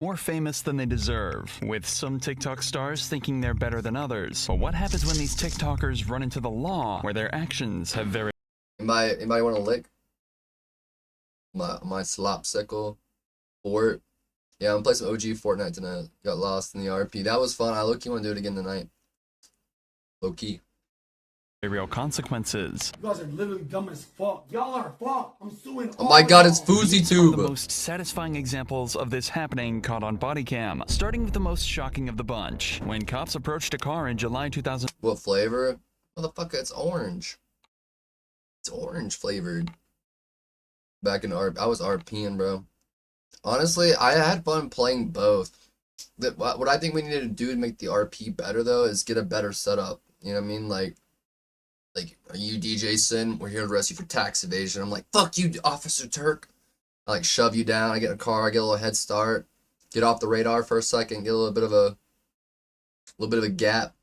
more famous than they deserve, with some TikTok stars thinking they're better than others. But what happens when these TikTokers run into the law, where their actions have very... Anybody want to lick my slopsicle fort? Yeah, I'm gonna play some OG Fortnite tonight. Got lost in the RP. That was fun. I low-key want to do it again tonight. Low-key. real consequences. You guys are literally dumb as fuck. Y'all are fuck. I'm suing. Oh my god, it's FouseyTube. The most satisfying examples of this happening caught on body cam, starting with the most shocking of the bunch. When cops approached a car in July 2000. What flavor? Motherfucker, it's orange. It's orange flavored. Back in I was RPing, bro. Honestly, I had fun playing both. What I think we need to do to make the RP better, though, is get a better setup. You know what I mean? Like, are you DJ Sin? We're here to arrest you for tax evasion. I'm like, fuck you, Officer Turk. I like shove you down. I get in a car. I get a little head start. Get off the radar for a second. Get a little bit of a gap.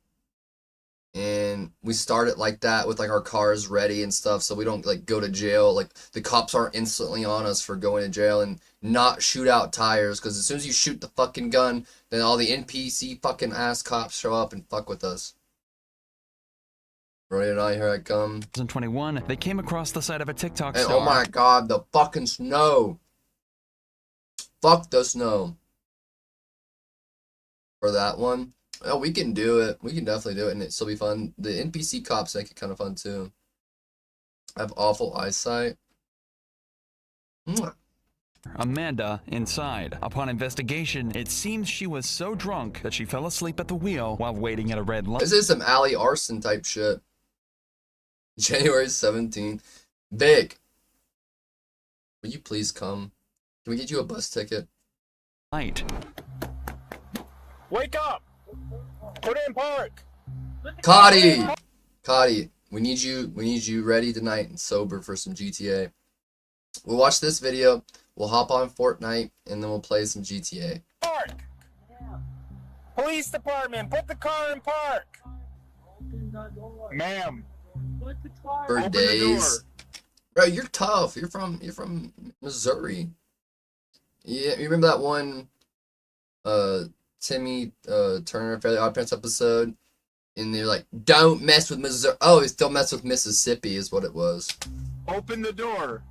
And we start it like that with like our cars ready and stuff, so we don't like go to jail. Like the cops aren't instantly on us for going to jail, and not shoot out tires, because as soon as you shoot the fucking gun, then all the NPC fucking ass cops show up and fuck with us. Right now, here I come. 2021, they came across the side of a TikTok And star. oh my god, the fucking snow. Fuck the snow. For that one. Oh, we can do it. We can definitely do it, and it'll still be fun. The NPC cops make it kind of fun, too. I have awful eyesight. Mwah. Amanda inside. Upon investigation, it seems she was so drunk that she fell asleep at the wheel while waiting at a red light. This is some alley arson type shit. January 17th. Vic, will you please come? Can we get you a bus ticket? Light. Wake up! Put in park! Cotty, we need you ready tonight and sober for some GTA. We'll watch this video, we'll hop on Fortnite, and then we'll play some GTA. Park! Police department, put the car in park! Ma'am. For Open days. Bro, you're tough. You're from Missouri. Yeah, you remember that one Timmy Turner Fairly Odd Parents episode? And they're like, don't mess with Missouri. Oh, it's don't mess with Mississippi is what it was. Open the door.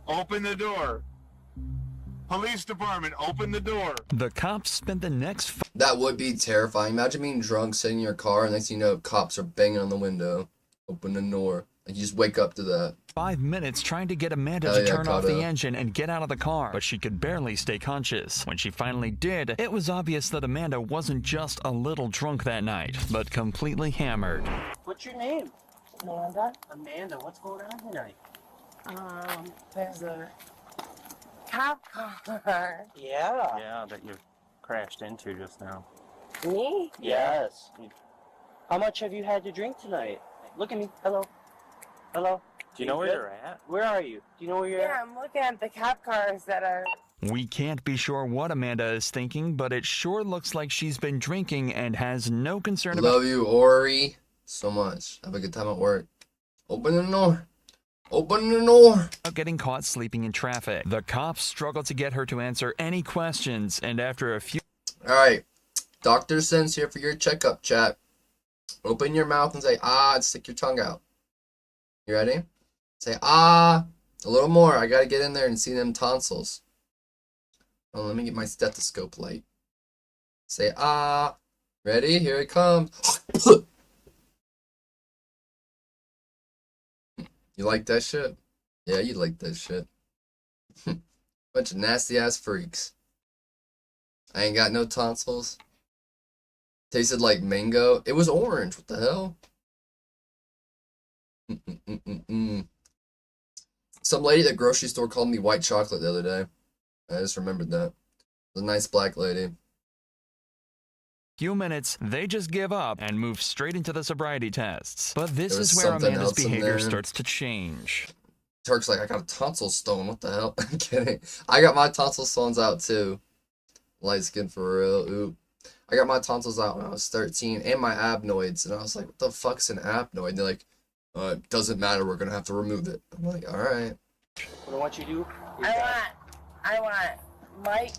Open the door. Police department, open the door. The cops spent the next That would be terrifying. Imagine being drunk, sitting in your car, and next thing you know, cops are banging on the window. Open the door. Like, you just wake up to that. 5 minutes trying to get Amanda to turn off the engine and get out of the car, but she could barely stay conscious. When she finally did, it was obvious that Amanda wasn't just a little drunk that night, but completely hammered. What's your name? Amanda. Amanda, what's going on tonight? There's a cop car. Yeah. Yeah, that you crashed into just now. Me? Yes. How much have you had to drink tonight? Look at me. Hello. Hello. Do you know where you're at? Where are you? Do you know where you're at? I'm looking at the cop cars that are... We can't be sure what Amanda is thinking, but it sure looks like she's been drinking and has no concern about... Love you, Ori, so much. Have a good time at work. Open the door. Open the door. Getting caught sleeping in traffic. The cops struggle to get her to answer any questions, and after a few... Alright. Dr. Sen's here for your checkup, chat. Open your mouth and say, ah, and stick your tongue out. You ready? Say, ah, a little more. I gotta get in there and see them tonsils. Oh, let me get my stethoscope light. Say, ah. Ready? Here it comes. You like that shit? Yeah, you like that shit. Bunch of nasty ass freaks. I ain't got no tonsils. Tasted like mango. It was orange. What the hell? Some lady at the grocery store called me white chocolate the other day. I just remembered that. It was a nice black lady. Few minutes, they just give up and move straight into the sobriety tests. But this There was is where something Amanda's else in behavior there. starts to change. Turk's like, I got a tonsil stone. What the hell? I'm kidding. I got my tonsil stones out too. Light skin for real. Oop. I got my tonsils out when I was 13 and my abnoids. And I was like, what the fuck's an abnoid? And they're like, it doesn't matter. We're going to have to remove it. I'm like, all right. What I want you to do is I want Mike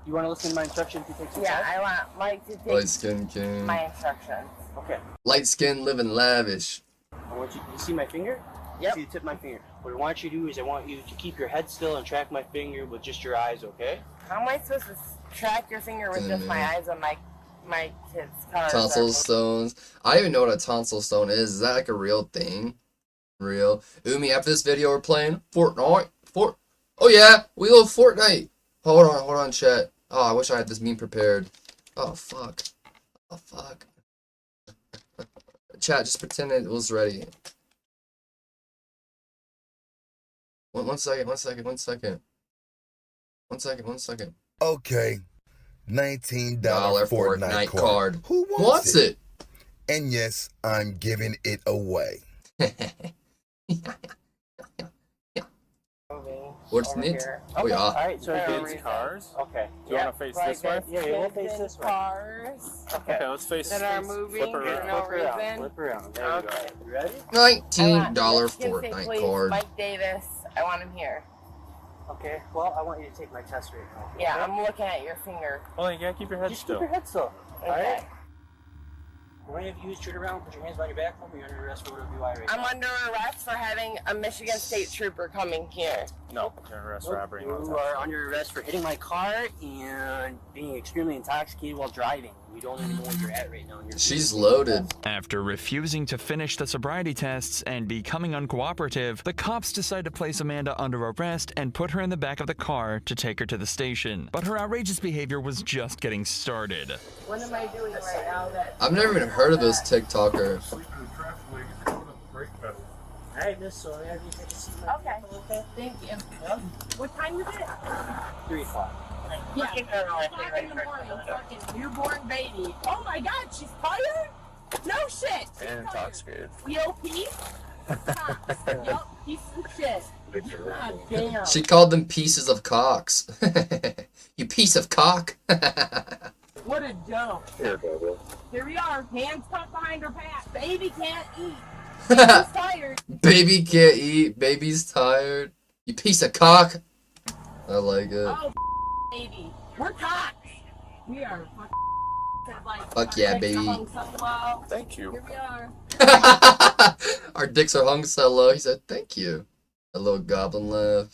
You want to listen to my instructions to take some Yeah, tests? I want Mike to Light take skin king. my instructions. Okay. Light skin, living lavish. I want you to see my finger? Yep. See the tip of my finger. What I want you to do is I want you to keep your head still and track my finger with just your eyes, okay? How am I supposed to track your finger with just my eyes on my kid's car? Tonsil stones. I don't even know what a tonsil stone is. Is that like a real thing? Real? Umi, after this video we're playing Fortnite. Oh yeah, we love Fortnite. Hold on, chat. Oh, I wish I had this meme prepared. Oh fuck. Oh fuck. Chat, just pretend it was ready. One second. Okay, $19 Dollar Fortnite card. Who wants it? And yes, I'm giving it away. What's Over it? here. Oh yeah. Alright, so Kids' kids' cars. Okay. Do you want to face this way? Yeah, we'll face Kids in this way. Cars Okay, let's face that are moving flip for around. no Flip around. reason. Flip around. There Okay. we go. You ready? $19 Michigan State Fortnite Police, card. Mike Davis. I want him here. Okay. Well, I want you to take my test right now. Yeah, okay? I'm looking at your finger. Well, you gotta keep your head Just still. keep your head still. Okay. Alright? When you have you turn around, put your hands behind your back, or you're under arrest for whatever you are right I'm now. under arrest for having a Michigan State trooper coming here. No, you're under arrest for robbery. You are under arrest for hitting my car and being extremely intoxicated while driving. We don't even know where you're at right now. She's loaded. After refusing to finish the sobriety tests and becoming uncooperative, the cops decide to place Amanda under arrest and put her in the back of the car to take her to the station. But her outrageous behavior was just getting started. What am I doing right now that... I've never even heard of this TikToker. Alright, Miss Sawyer, you take a seat. Okay. Thank you. What time is it? 3 o'clock. Yeah. 5 in the morning. Fucking newborn baby. Oh my god, she's tired? No shit. She's And intoxicated. EOP? Yup, piece of shit. God damn. She called them pieces of cocks. You piece of cock. What a joke. Here we are, hands tucked behind her back. Baby can't eat. Baby's tired. Baby can't eat. Baby's tired. You piece of cock. I like it. Oh, baby. We're cocks. We are fucking like... Fuck yeah, baby. Thank you. Here we are. Our dicks are hung so low. He said, thank you. A little goblin laugh.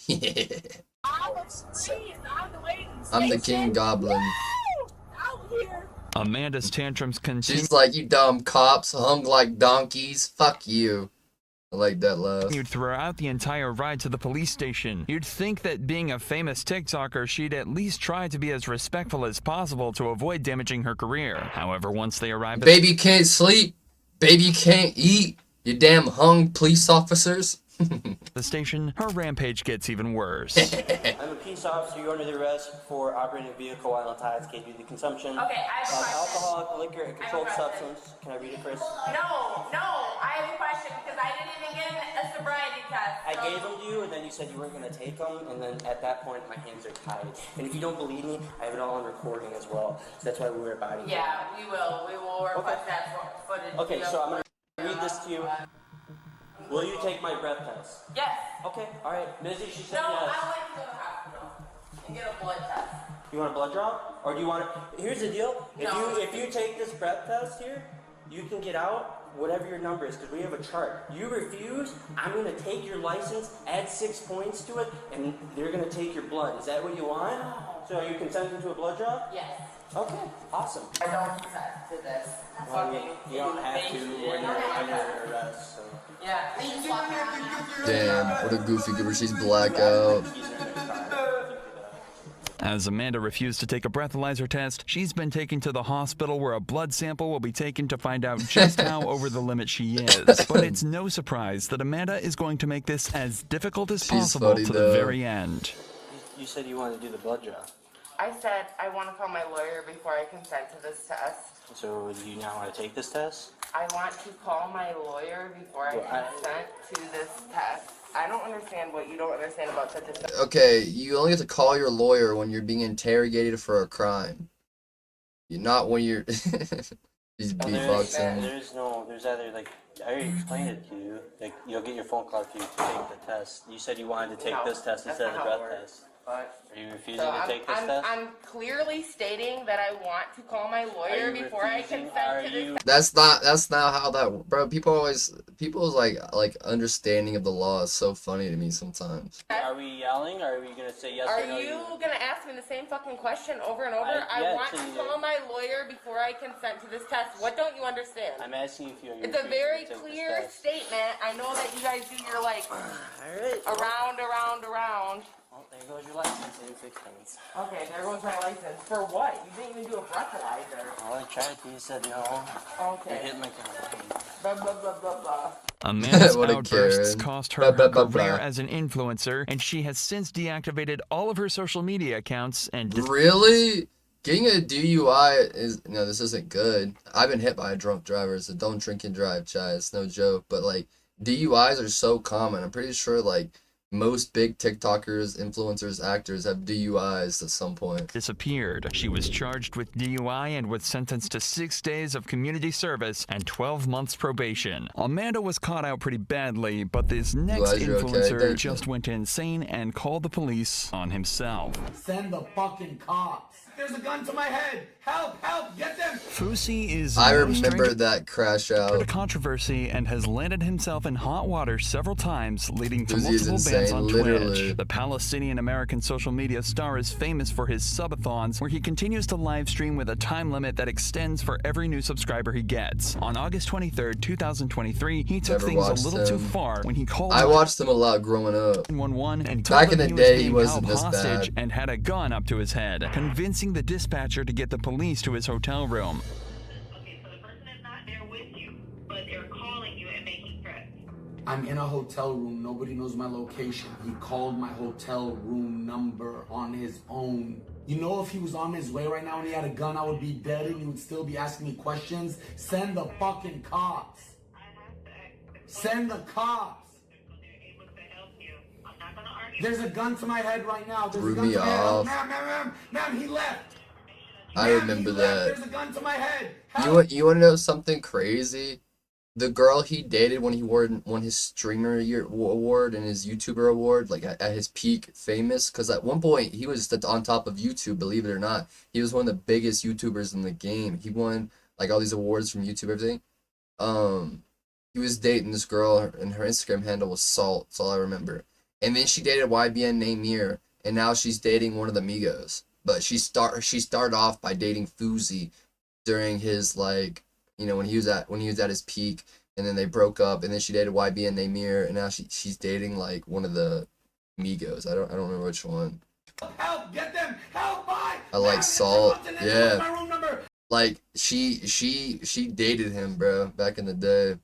I'm the king goblin. Out here. Amanda's tantrums continued She's like, you dumb cops, hung like donkeys. Fuck you. I like that laugh. throughout the entire ride to the police station. You'd think that being a famous TikToker, she'd at least try to be as respectful as possible to avoid damaging her career. However, once they arrived at Baby can't sleep. Baby can't eat. You damn hung police officers. the station, her rampage gets even worse. I'm a peace officer. You're under the arrest for operating a vehicle while intoxicated due to the consumption Okay, I have a of question. alcoholic liquor and controlled I have a question. substance. Can I read it first? No, I have a question because I didn't even get a sobriety test. I gave them to you, and then you said you weren't going to take them, and then at that point, my hands are tied. And if you don't believe me, I have it all on recording as well. So that's why we wear body cam. Yeah, we will. We will request that footage. Okay, so I'm going to read this to you. Will you take my breath test? Yes. Okay, all right. Mizzy, she said No, yes. I would like to go to the hospital and get a blood test. You want a blood draw? Or do you want to... Here's the deal. No. If you take this breath test here, you can get out whatever your number is, because we have a chart. You refuse, I'm going to take your license, add 6 points to it, and they're going to take your blood. Is that what you want? So are you consenting to a blood draw? Yes. Okay, awesome. I don't consent to this. Well, you don't have to when you're under arrest. So. Yeah. Damn, what a goofy goober. She's blackout. As Amanda refused to take a breathalyzer test, she's been taken to the hospital where a blood sample will be taken to find out just how over the limit she is. But it's no surprise that Amanda is going to make this as difficult as possible funny, to though. the very end. You said you wanted to do the blood draw. I said I want to call my lawyer before I consent to this test. So do you now want to take this test? I want to call my lawyer before I consent to this test. I don't understand what you don't understand about such a thing. Okay, you only have to call your lawyer when you're being interrogated for a crime. You're not when you're... He's beatboxing. There's either, like, I already explained it to you. Like, you'll get your phone call if you take the test. You said you wanted to take this test instead of the breath test. fuck? Are you refusing So to take this test? I'm clearly stating that I want to call my lawyer before I consent to this. That's not how that, bro. People's like understanding of the law is so funny to me sometimes. Are we yelling, or are we gonna say yes or no? Are you gonna ask me the same fucking question over and over? I yeah, want to call my lawyer before I consent to this test. What don't you understand? I'm asking if you're. It's a very clear statement. I know that you guys do your like Alright. around. Well, there goes your license and 6 points. Okay, there goes my license. For what? You didn't even do a breathalyzer. Well, I tried to. You said no. Okay. You hit my car. Blah blah blah blah blah. Amanda's What a outbursts Karen. cost her Blah, blah, her blah, career blah. as an influencer, and she has since deactivated all of her social media accounts and Really? Getting a DUI is, no, this isn't good. I've been hit by a drunk driver, so don't drink and drive, Chad. It's no joke. But like DUIs are so common. I'm pretty sure like most big TikTokers, influencers, actors have DUIs at some point. disappeared. She was charged with DUI and was sentenced to 6 days of community service and 12 months probation. Amanda was caught out pretty badly, but this next Glad you're okay. influencer Thank you. just went insane and called the police on himself. Send the fucking cops. There's a gun to my head. Help, help, get them. Fusi is I no remember stranger that crash to out. controversy and has landed himself in hot water several times, leading to Fusi is multiple bans insane, on literally. Twitch. The Palestinian-American social media star is famous for his subathons, where he continues to live stream with a time limit that extends for every new subscriber he gets. On August 23rd, 2023, he took Never things a watched little too him. far when he called I watched him a lot growing up. 911 and Back told in them the he was day, he being wasn't held this hostage bad. and had a gun up to his head, convincing the dispatcher to get the police to his hotel room. Okay, so the person is not there with you, but they're calling you and making threats. I'm in a hotel room. Nobody knows my location. He called my hotel room number on his own. You know, if he was on his way right now and he had a gun, I would be dead and he would still be asking me questions. Send the fucking cops. I have to ask the Send the cops. so they're able to help you. I'm not gonna argue. There's a gun to my head right now. There's Threw a gun me to my head. off. Ma'am, he left. I Ma'am, remember he left. that. There's a gun to my head. You want to know something crazy? The girl he dated when he won his streamer year award and his YouTuber award, like at his peak famous, because at one point he was on top of YouTube, believe it or not. He was one of the biggest YouTubers in the game. He won like all these awards from YouTube, everything. He was dating this girl and her Instagram handle was Salt. That's all I remember. And then she dated YBN Namir, and now she's dating one of the Migos. But she started off by dating Fuzi during his like, you know, when he was at his peak, and then they broke up, and then she dated YBN Namir, and now she's dating like one of the Migos. I don't remember which one. Help, get them. Help, bye. I like Salt. Yeah. My room number. Like she dated him, bro, back in the day.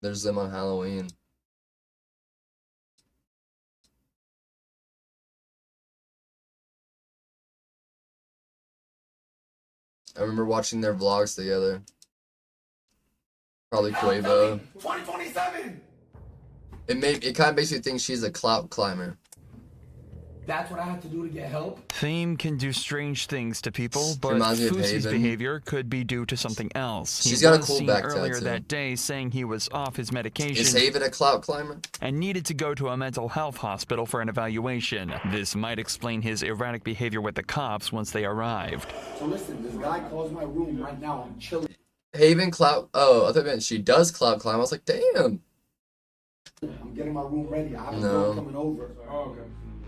There's them on Halloween. I remember watching their vlogs together. Probably Quavo. 2027. It kind of makes you think she's a clout climber. That's what I have to do to get help. Fame can do strange things to people, but Reminds me of Fusi's Haven. behavior could be due to something else. She's He got a was cool seen back earlier tattoo. that day saying he was off his medication Is Haven a clout climber? and needed to go to a mental health hospital for an evaluation. This might explain his erratic behavior with the cops once they arrived. So listen, this guy calls my room right now. I'm chilling. Haven clout. Oh, I thought it meant she does clout climb. I was like, damn. I'm getting my room ready. I have a No. girl coming over. Oh, okay.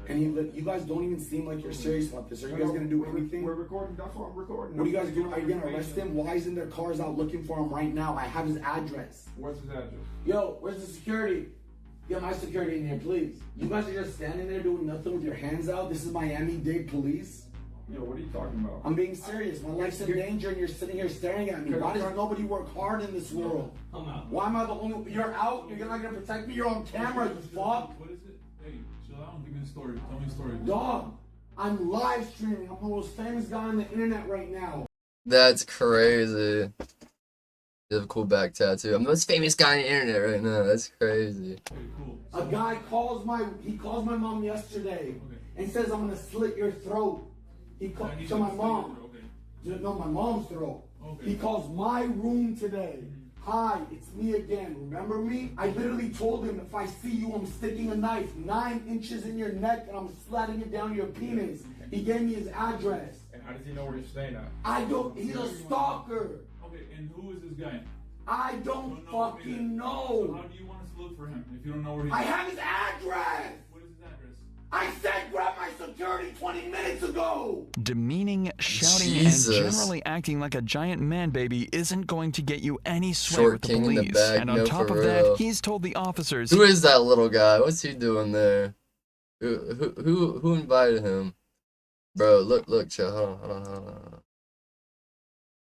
And you guys don't even seem like you're serious about this. Are you guys gonna do anything? We're recording. That's what I'm recording. What are you guys doing? Are you gonna arrest him? Why isn't there cars out looking for him right now? I have his address. What's his address? Yo, where's the security? Get my security in here, please. You guys are just standing there doing nothing with your hands out. This is Miami-Dade police. Yo, what are you talking about? I'm being serious. My life's in danger and you're sitting here staring at me. Why does nobody work hard in this world? I'm out. Why am I the only... You're out? You're not gonna protect me? You're on camera, you fuck. What is it? Hey, chill out. Give me the story. Tell me the story. Dog, I'm live streaming. I'm the most famous guy on the internet right now. That's crazy. You have a cool back tattoo. I'm the most famous guy on the internet right now. That's crazy. Okay, cool. A guy calls my... He calls my mom yesterday. Okay. and says I'm gonna slit your throat. He called to my mom. Okay. No, my mom's throat. Okay. He calls my room today. Hi, it's me again. Remember me? I literally told him if I see you, I'm sticking a knife 9 inches in your neck and I'm sliding it down your penis. He gave me his address. And how does he know where you're staying at? I don't. He's a stalker. Okay, and who is this guy? I don't fucking So know. how do you want us to look for him if you don't know where he's I have his address. What is his address? I said grab my security 20 minutes ago. Demeaning, shouting, Jesus. and generally acting like a giant man baby isn't going to get you any sway Short with the king in police. the bag, And on no, top for of real. that, he's told the officers Who is that little guy? What's he doing there? Who invited him? Bro, look, chill. Hold on.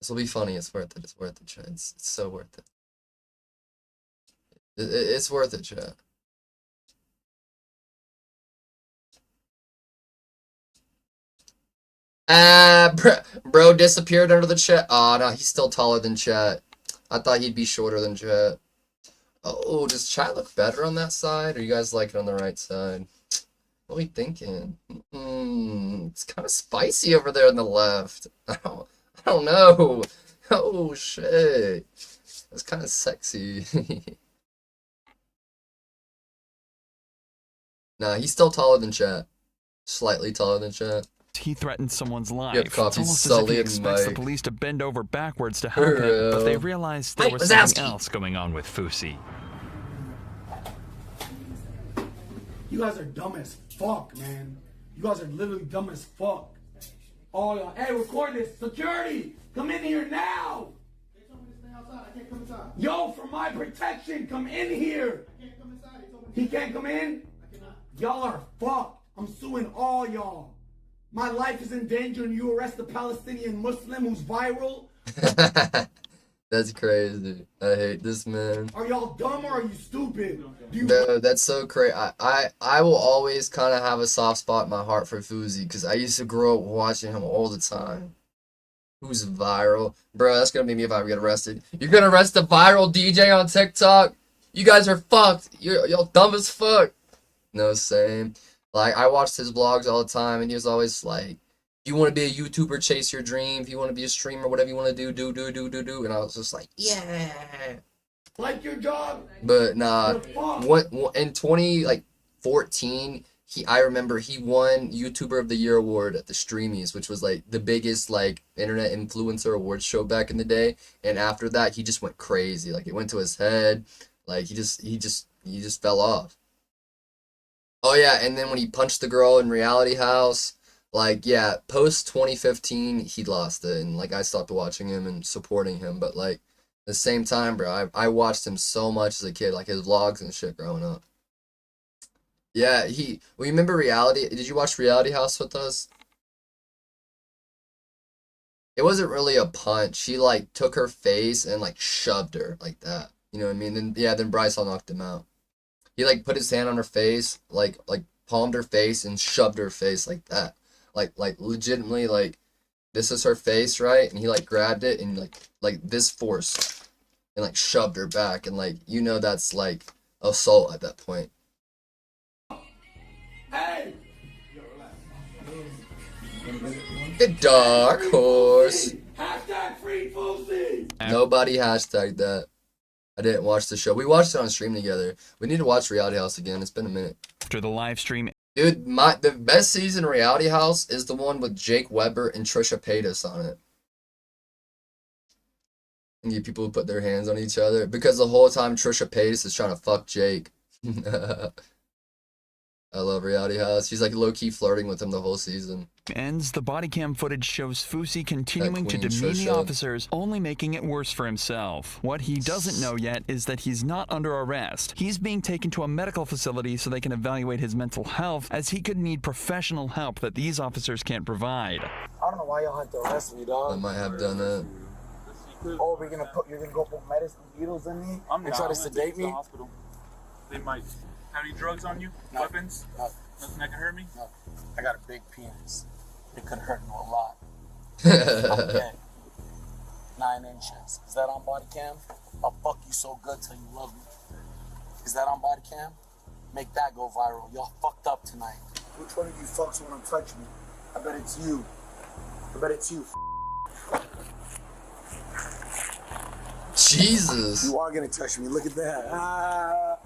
This will be funny. It's worth it. It's worth it, chat. It's so worth it. It's worth it, chat. Bro disappeared under the chat. Oh, no, he's still taller than chat. I thought he'd be shorter than chat. Oh, does chat look better on that side? Or you guys like it on the right side? What are we thinking? It's kind of spicy over there on the left. I don't know. Oh, shit. That's kind of sexy. Nah, he's still taller than chat. Slightly taller than chat. he threatened someone's life. Yep, It's copy almost as if Sully he and expects the Mike. police to bend over backwards to help him, but they realized there Mike was something Wazowski. else going on with Fusi. You guys are dumb as fuck, man. You guys are literally dumb as fuck. Oh, y'all. Hey, record this. Security, come in here now. They told me to stay outside. I can't come inside. Yo, for my protection, come in here. I can't come inside. He can't come in? I cannot. Y'all are fucked. I'm suing all y'all. My life is in danger and you arrest a Palestinian Muslim who's viral. That's crazy. I hate this man. Are y'all dumb or are you stupid? No, that's so crazy. I will always kind of have a soft spot in my heart for Fuzi because I used to grow up watching him all the time. Who's viral? Bro, that's gonna be me if I ever get arrested. You're gonna arrest a viral DJ on TikTok? You guys are fucked. Y'all dumb as fuck. No, same. Like, I watched his vlogs all the time, and he was always like, you want to be a YouTuber, chase your dream. If you want to be a streamer, whatever you want to do. And I was just like, yeah. Like your job? But nah, in 2014, I remember he won YouTuber of the Year award at the Streamies, which was like the biggest like internet influencer awards show back in the day. And after that, he just went crazy. Like, it went to his head. Like, he just fell off. Oh yeah, and then when he punched the girl in Reality House, like, yeah, post 2015, he lost it, and like I stopped watching him and supporting him. But like, at the same time, bro, I watched him so much as a kid, like his vlogs and shit growing up. Yeah, well, you remember Reality? Did you watch Reality House with us? It wasn't really a punch. He like took her face and like shoved her like that. You know what I mean? Then Bryce all knocked him out. He like put his hand on her face, like palmed her face and shoved her face like that. Like legitimately, like, this is her face, right? And he like grabbed it and like this force and like shoved her back, and like, you know, that's like assault at that point. Hey! The dark horse. Hashtag free Fusi! Nobody hashtagged that. I didn't watch the show. We watched it on stream together. We need to watch Reality House again. It's been a minute. After the live stream, dude, the best season of Reality House is the one with Jake Weber and Trisha Paytas on it. And you people who put their hands on each other because the whole time Trisha Paytas is trying to fuck Jake. I love Reality House. She's like low-key flirting with him the whole season. ends, the body cam footage shows Fusi continuing to Queen demean the Trisha. officers, only making it worse for himself. What he doesn't know yet is that he's not under arrest. He's being taken to a medical facility so they can evaluate his mental health, as he could need professional help that these officers can't provide. I don't know why y'all had to arrest me, dog. I might have done that. Oh, you're gonna go put medicine needles in me and try to sedate me? Hospital. They might have any drugs on you? No. Weapons? No. Nothing that can hurt me? No. I got a big penis. It could hurt me a lot. I'm dead. 9 inches. Is that on body cam? I'll fuck you so good till you love me. Is that on body cam? Make that go viral. Y'all fucked up tonight. Which one of you fucks want to touch me? I bet it's you. I bet it's you. Jesus. You are gonna touch me. Look at that.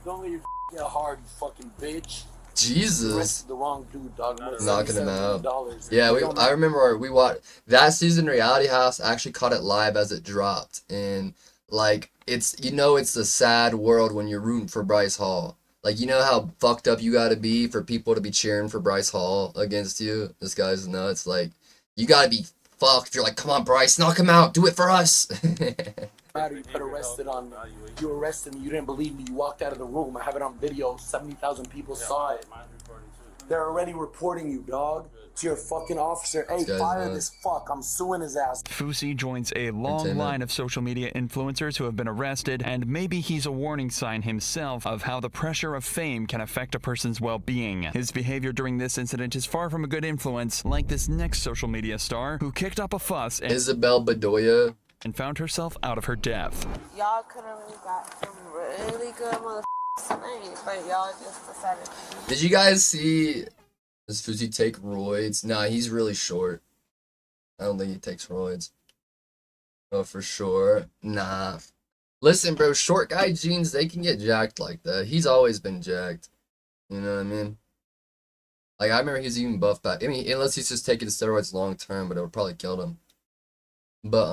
Don't let your get hard, you fucking bitch. Jesus. You arrested the wrong dude, dog. Knocking him out. $77. Yeah, I remember we watched that season. Reality House actually caught it live as it dropped, and like it's it's a sad world when you're rooting for Bryce Hall. Like, you know how fucked up you gotta be for people to be cheering for Bryce Hall against you? This guy's nuts. Like, you gotta be fucked. You're like, come on, Bryce, knock him out. Do it for us. You put arrested on me. You arrested me. You didn't believe me. You walked out of the room. I have it on video. 70,000 people saw it. They're already reporting you, dog. To your fucking officer. Hey, fire this fuck. I'm suing his ass. Fousey joins a long line of social media influencers who have been arrested, and maybe he's a warning sign himself of how the pressure of fame can affect a person's well-being. His behavior during this incident is far from a good influence, like this next social media star who kicked up a fuss Isabel Bedoya and found herself out of her depth. Y'all could have really got some really good motherfuckers tonight, but y'all just decided to. Did you guys see does Fousey take roids? Nah, he's really short. I don't think he takes roids. Oh, for sure. Nah. Listen, bro, short guy jeans, they can get jacked like that. He's always been jacked. You know what I mean? Like, I remember he was even buff back. I mean, unless he's just taking steroids long term, but it would probably kill him. But,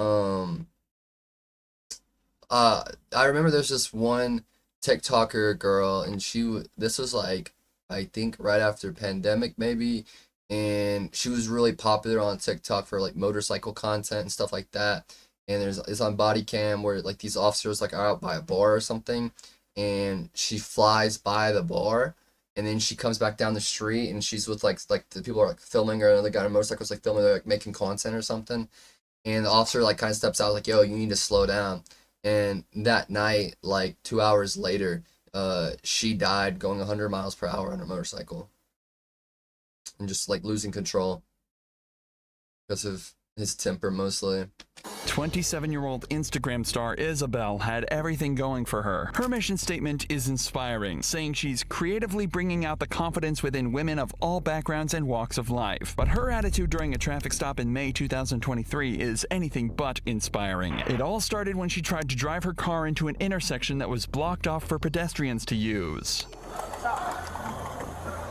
I remember there's this one TikToker girl, and this was like, I think right after pandemic maybe, and she was really popular on TikTok for like motorcycle content and stuff like that. And it's on body cam where like these officers like are out by a bar or something, and she flies by the bar, and then she comes back down the street, and she's with like the people are like filming her, and the guy on motorcycles like filming, they're like making content or something, and the officer like kind of steps out like, yo, you need to slow down. And that night, like 2 hours later, she died going 100 miles per hour on her motorcycle and just like losing control because of his temper mostly. 27-year-old Instagram star Isabel had everything going for her. Her mission statement is inspiring, saying she's creatively bringing out the confidence within women of all backgrounds and walks of life. But her attitude during a traffic stop in May 2023 is anything but inspiring. It all started when she tried to drive her car into an intersection that was blocked off for pedestrians to use.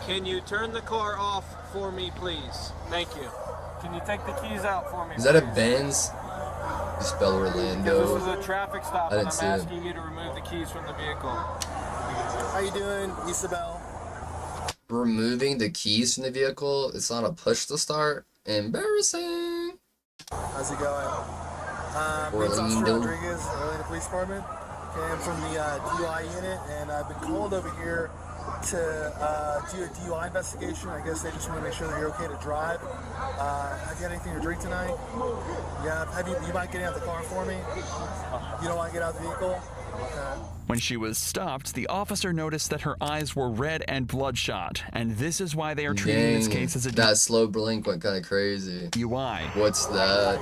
Can you turn the car off for me, please? Thank you. Can you take the keys out for me? Is that a Benz? You spell Orlando. This is a traffic stop, I and didn't I'm see asking you to remove the keys from the vehicle. How you doing, Isabel? Removing the keys from the vehicle. It's not a push to start. Embarrassing. How's it going? My name's Oscar Rodriguez, Orlando Police Department. Okay, I'm from the DUI unit, and I've been called over here to do a DUI investigation. I guess they just want to make sure that you're okay to drive. Have you had anything to drink tonight? Yeah, you mind getting out the car for me? You don't want to get out of the vehicle? Okay. When she was stopped, the officer noticed that her eyes were red and bloodshot, and this is why they are treating this case as a that slow blink went kind of crazy. DUI. What's that?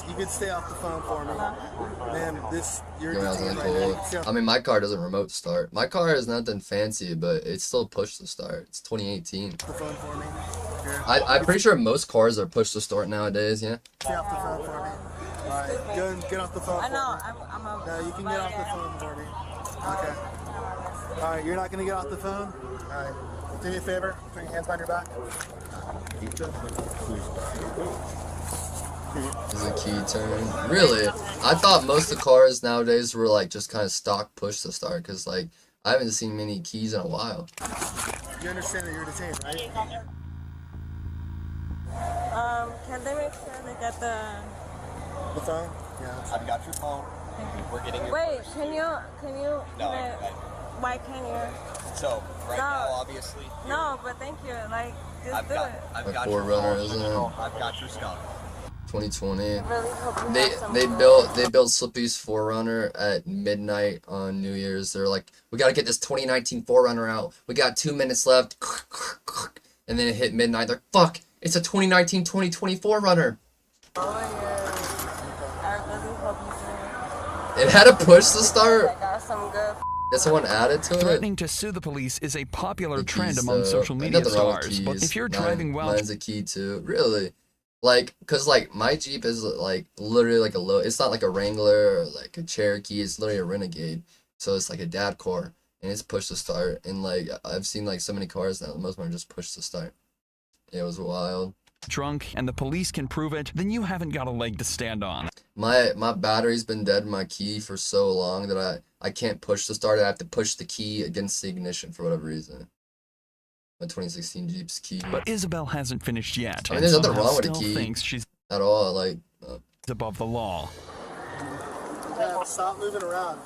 You can stay off the phone for me. Ma'am, you're detained right cool. now. I mean, my car doesn't remote start. My car is nothing fancy, but it's still push to start. It's 2018. The phone for me. I'm pretty sure most cars are push to start nowadays, yeah? Stay off the phone for me. Alright, go and get off the phone. I know, I'm a. No, you can get off the phone for me. Okay. Alright, you're not gonna get off the phone? Alright. Do me a favor, put your hands behind your back. Is a key turn. Really? I thought most of the cars nowadays were like just kind of stock push to start, because like I haven't seen many keys in a while. You understand that you're detained, right? Can they make sure they get the phone? Yeah. I've got your phone. We're getting your Wait, can you No, why can't you? So, right No. now, obviously. No, but thank you. Like, just do it. I've got your your Forerunner, isn't it? I've got your stuff. 2020. Really hope you They have some they built Slippy's Forerunner at midnight on New Year's. They're like, we gotta get this 2019 Forerunner out. We got 2 minutes left. And then it hit midnight. They're fuck. It's a 2019-2020 Forerunner. Oh yeah. I really hope you do. It had a push to start. I got some good Did someone add it to it? Threatening to sue the police is a popular trend among So, social media nothing wrong with stars, but keys. if you're driving while Mine's a key too. Really? Like, cause like my Jeep is like literally like a low. It's not like a Wrangler or like a Cherokee. It's literally a Renegade. So it's like a dad car, and it's push to start. And like I've seen like so many cars now. Most of them are just push to start. It was wild. Drunk, and the police can prove it, then you haven't got a leg to stand on. My battery's been dead in my key for so long that I can't push to start. I have to push the key against the ignition for whatever reason. My 2016 Jeep's key. But Isabel hasn't finished yet. I mean, there's nothing somehow wrong with the still key thinks she's at all. Like above the law. Yeah, stop moving around.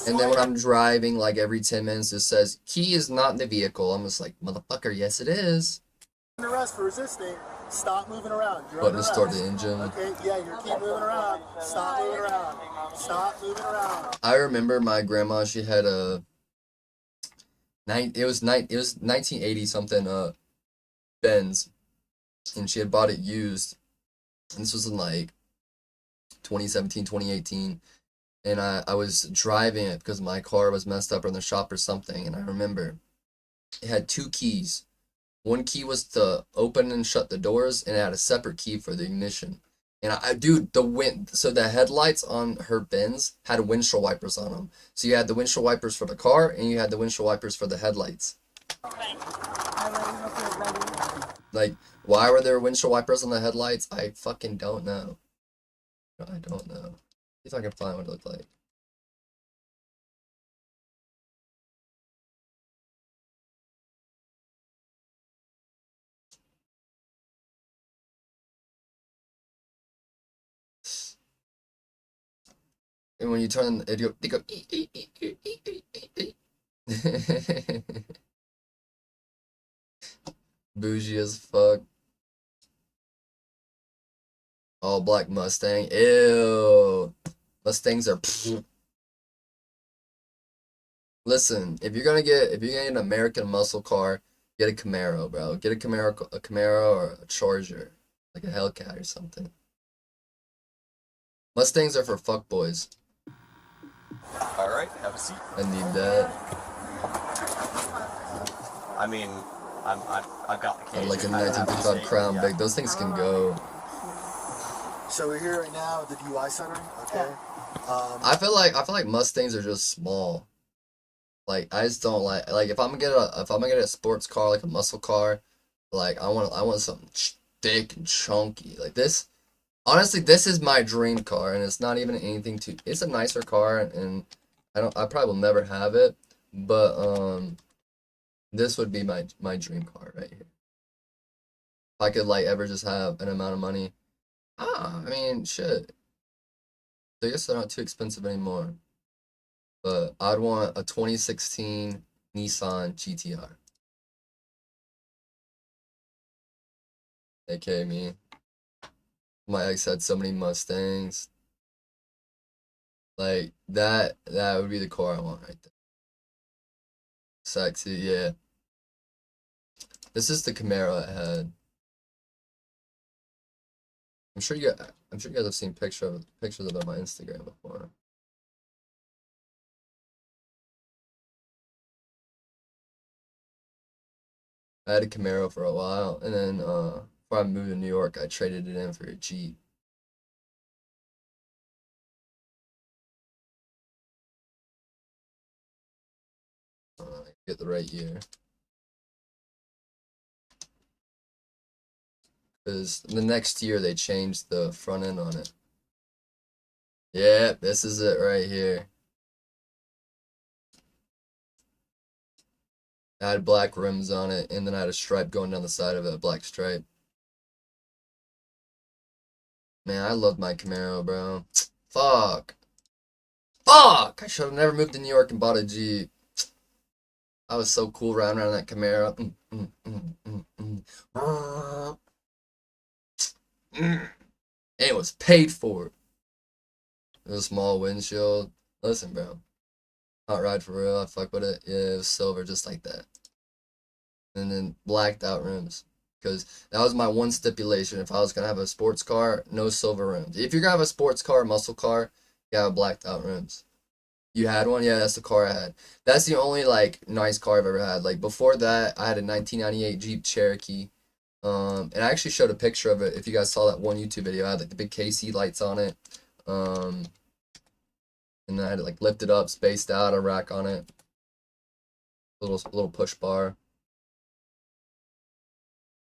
And then when I'm driving, like every 10 minutes, it says key is not in the vehicle. I'm just like, motherfucker, yes it is. Arrest for resisting. Stop moving around. Button to start the engine. Okay, yeah, you keep moving around. Stop moving around. Stop moving around. I remember my grandma. She had a it was 1980 something Benz, and she had bought it used. And this was in like 2017, 2018, and I was driving it because my car was messed up in the shop or something. And I remember it had two keys. One key was to open and shut the doors, and it had a separate key for the ignition. And dude, so the headlights on her Benz had windshield wipers on them. So you had the windshield wipers for the car, and you had the windshield wipers for the headlights. Like, why were there windshield wipers on the headlights? I fucking don't know. I don't know. See if I can find what it looked like. And when you turn it, they go. Bougie as fuck. All black Mustang. Ew. Mustangs are. Listen, if you're gonna get an American muscle car, get a Camaro, bro. Get a Camaro or a Charger, like a Hellcat or something. Mustangs are for fuckboys. All right, have a seat. I need that. I mean, I've got the case. Like a 1955 Crown Vic. Those things can go. So we're here right now at the DUI center. Okay. I feel like Mustangs are just small. Like I just don't like if I'm gonna get a sports car, like a muscle car, like I want something thick and chunky like this. Honestly, this is my dream car, and it's not even anything too. It's a nicer car, and I probably will never have it, but this would be my dream car right here. If I could like ever just have an amount of money, I mean shit. I guess they're not too expensive anymore, but I'd want a 2016 Nissan GTR. AKA me. My ex had so many Mustangs. Like that would be the car I want right there. Sexy, yeah. This is the Camaro I had. I'm sure you guys have seen pictures of it on my Instagram before. I had a Camaro for a while, and then before I moved to New York, I traded it in for a Jeep. Get the right year. Because the next year they changed the front end on it. Yeah, this is it right here. I had black rims on it, and then I had a stripe going down the side of it, a black stripe. Man, I love my Camaro, bro. Fuck. Fuck! I should have never moved to New York and bought a Jeep. I was so cool riding around that Camaro. It was paid for. It was a small windshield. Listen, bro. Hot ride for real. I fuck with it. Yeah, it was silver just like that. And then blacked out rims. Because that was my one stipulation. If I was going to have a sports car, no silver rims. If you're going to have a sports car, muscle car, you have blacked out rims. You had one? Yeah, that's the car I had. That's the only like nice car I've ever had. Like before that, I had a 1998 Jeep Cherokee. And I actually showed a picture of it. If you guys saw that one YouTube video, I had like the big KC lights on it. And then I had it like lifted up, spaced out, a rack on it. Little push bar.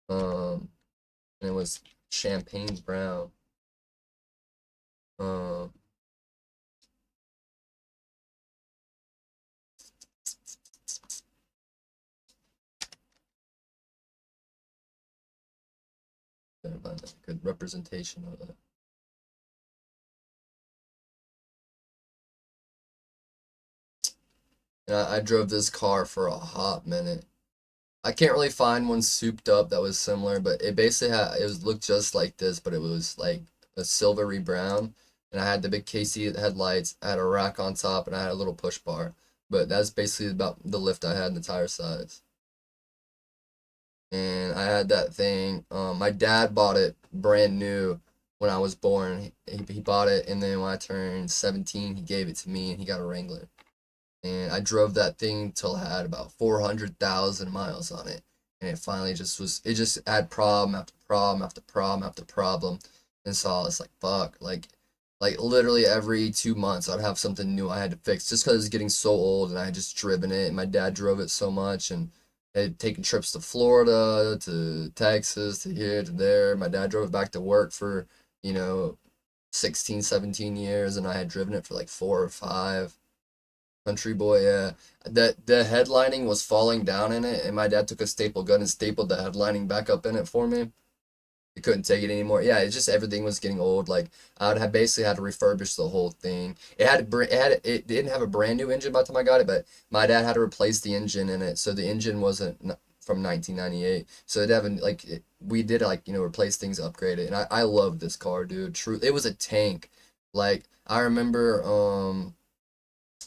And it was champagne brown. Um, Gotta find a good representation of it. And I drove this car for a hot minute. I can't really find one souped up that was similar, but it basically looked just like this, but it was like a silvery brown. And I had the big KC headlights, I had a rack on top, and I had a little push bar. But that's basically about the lift I had in the tire size. And I had that thing. My dad bought it brand new when I was born. He bought it, and then when I turned 17, he gave it to me, and he got a Wrangler. And I drove that thing till it had about 400,000 miles on it. And it finally it just had problem after problem after problem after problem. And so I was like, fuck, like literally every 2 months I'd have something new I had to fix just because it was getting so old and I had just driven it. And my dad drove it so much and had taken trips to Florida, to Texas, to here, to there. My dad drove it back to work for, 16, 17 years, and I had driven it for like 4 or 5. Country boy, yeah. The headlining was falling down in it, and my dad took a staple gun and stapled the headlining back up in it for me. He couldn't take it anymore. Yeah, it's just everything was getting old. Like I would have basically had to refurbish the whole thing. It didn't have a brand new engine by the time I got it, but my dad had to replace the engine in it, so the engine wasn't from 1998. So we did replace things, upgrade it, and I loved this car, dude. True, it was a tank. Like I remember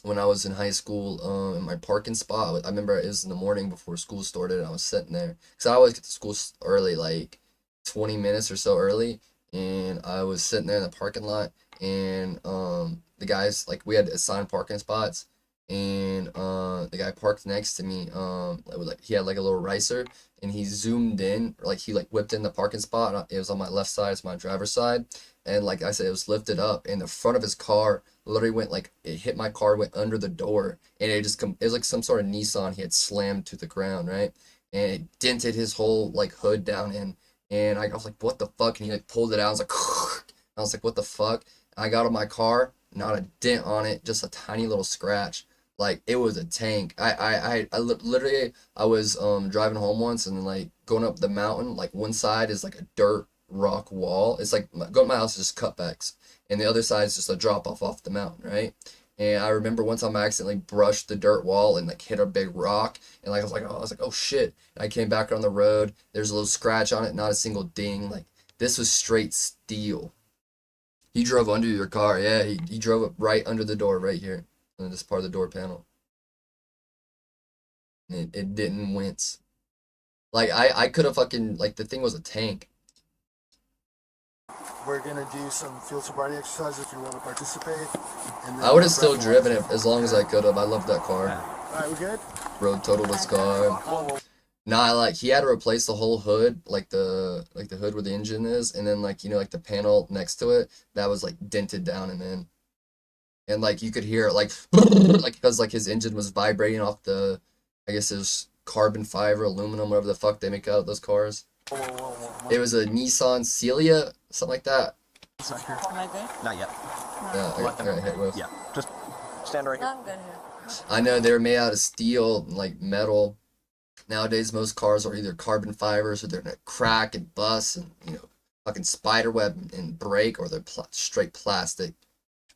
when I was in high school, in my parking spot, I remember it was in the morning before school started, and I was sitting there, because I always get to school early, like 20 minutes or so early, and I was sitting there in the parking lot, and the guys, like, we had assigned parking spots, and the guy parked next to me, he had like a little ricer, and he zoomed in, or like he like whipped in the parking spot, and it was on my left side, it's my driver's side, and like I said, it was lifted up, and the front of his car literally went like, it hit my car, went under the door, and it was like some sort of Nissan he had slammed to the ground, right? And it dented his whole like hood down in, and I was like, what the fuck? And he like pulled it out. I was like, I was like, what the fuck? And I got on my car, not a dent on it, just a tiny little scratch. Like it was a tank. Literally, I was driving home once, and like going up the mountain, like one side is like a dirt rock wall. It's like going to my house is just cutbacks, and the other side is just a drop off the mountain, right? And I remember one time I accidentally brushed the dirt wall and like hit a big rock, and like I was like, oh shit! And I came back on the road. There's a little scratch on it, not a single ding. Like this was straight steel. He drove under your car, yeah. He drove it right under the door, right here, on this part of the door panel. And it didn't wince. Like I could have fucking, like, the thing was a tank. We're gonna do some field sobriety exercises if you want to participate. And I would have still driven it as long as I could have. I loved that car. Alright, we good? Road total this car. Nah, like he had to replace the whole hood, like the hood where the engine is, and then like like the panel next to it that was like dented down and in, and like you could hear it like because like his engine was vibrating off the, I guess it was carbon fiber, aluminum, whatever the fuck they make out of those cars. It was a Nissan Celia, something like that. Am I good? Not yet. Yeah, I got hit with. Yeah, just stand right here. No, I'm good here. I know they were made out of steel and like metal. Nowadays, most cars are either carbon fibers, or they're gonna crack and bust, and fucking spider web and break, or they're straight plastic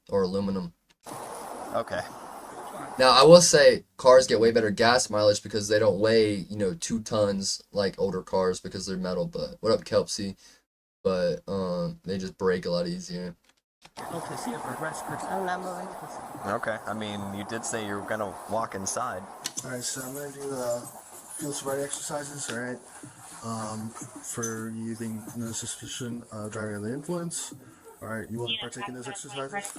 or aluminum. Okay. Now, I will say cars get way better gas mileage because they don't weigh 2 tons like older cars because they're metal. But what up, Kelpsy? But they just break a lot easier. I'm not moving. Okay. I mean, you did say you were gonna walk inside. Alright, so I'm gonna do field sobriety exercises, alright? For using no suspicion of driving under the influence. Alright, you want to partake in those exercises?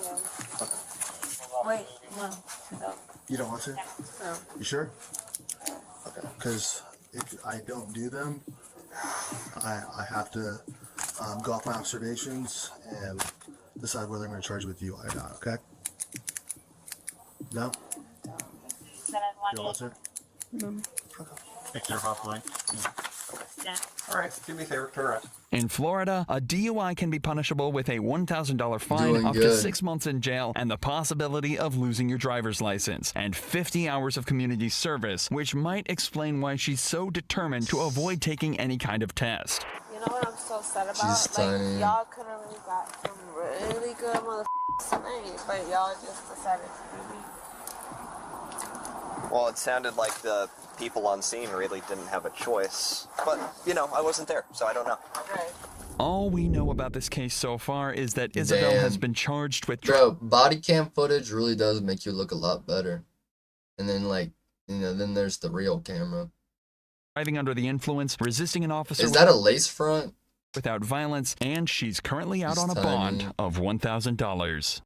Yeah. Wait, no. You don't want to? No. You sure? Okay. Because if I don't do them, I have to go off my observations and decide whether I'm going to charge you with DUI or not, okay? No? You don't want to? No. Take your off line. Yeah. All right, do me a favor, turn around. In Florida, a DUI can be punishable with a $1,000 fine, Doing up to good. 6 months in jail, and the possibility of losing your driver's license, and 50 hours of community service, which might explain why she's so determined to avoid taking any kind of test. You know what I'm so sad about? She's tiny. Y'all could have really got some really good motherfuckers tonight, but y'all just decided to do me. Well, it sounded like the people on scene really didn't have a choice. But, you know, I wasn't there, so I don't know. Right. All we know about this case so far is that Isabel Damn. has been charged with Bro, body cam footage really does make you look a lot better. And then, like, you know, then there's the real camera. driving under the influence, resisting an officer Is that a lace front? without violence, and she's currently out She's on a tiny. bond of $1,000.